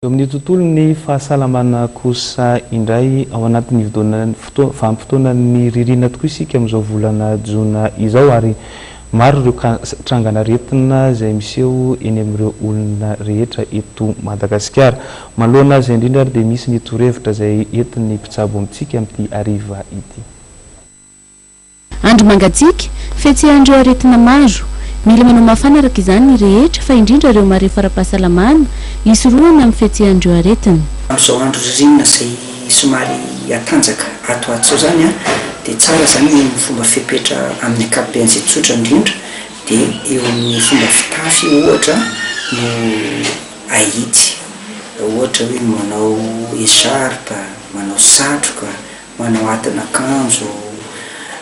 Amin'ny tontolon'ny fahasalamana kosa indray ao anatin'ny vanim-potoanan'ny ririna tokoa isika amin'izao volana jona izao ary maro ireo trangana aretina izay miseho eny amin'ireo olona rehetra eto Madagasikara. Manoloana azy indrindra ary dia misy ny torohevitra izay entin'ny mpitsabo amintsika amin'ity hariva ity. Andro mangatsiaka, fihetsehana aretina maro. Mila manao mafana araka izany ny rehetra fa indrindra ireo mare fara-pahasalamana hisoroana amin'ny fihetsehana aretina. Amin'izao andro ririnina izay somary atanjaka ato ato zany dia tsara zany ny fomba fepetra amin'ny ankapobeny izay tsotra indrindra dia eo amin'ny fomba fitafy ohatra no ahitsy, ohatra hoe manao écharpe, manao satroka, manao atin'akanjo,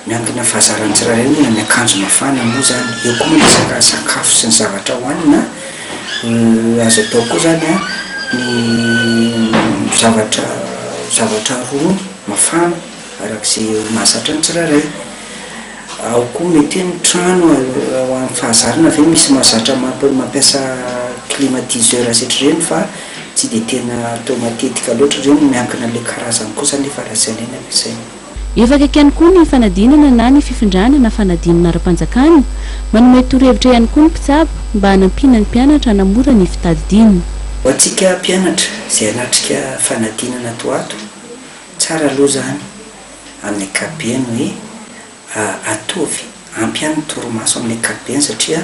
miankina fahazarany tsirairay moa ny akanjo mafana moa zany. Eo koa moa ny sakafo sy ny zavatra hohanina azo atao koa zany ny zavatra rony mafana arak'izay mahazatra ny tsirairay. Ao koa mety ny trano ho amin'ny fahazarana ve misy mahazatra mampiasa climatiseur setra ireny fa tsy dia tena atao matetika loatra ireny, miankina le karazany koa zany efa rahasainay ampiasaina. Efa akaiky ihany koa ny fanadinana na ny fifindrana fanadinana ara-panjakana, manome torohevitra ihany koa ny mpitsabo mba hanampiana ny mpianatra hanamora ny fitadidiana. Ho antsika mpianatra izay hanatrika fanadinana ato tsara aloha zany amin'ny ankapobeny hoe atovy ampy ihany ny torimaso amin'ny ankapobeny satria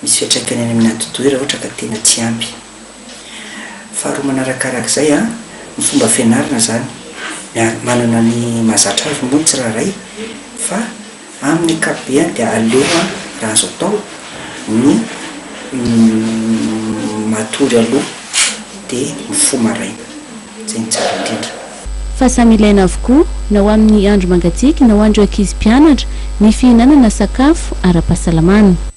misy fiantraikany any amin'ny ati-doha raha ohatra ka tena tsy ampy. Faharoa manarakarak'izay ny fomba fianarana zany manana ny mahazatra azy moa tsirairay fa amin'ny ankapobeny dia aleo raha azo atao ny matory aloha dia mifo maraina, izay ny tsara indrindra. Fa samy ilaina avokoa na ho amin'ny andro mangatsiaka na ho andro ankizy mpianatra ny fihinanana sakafo ara-pahasalamana.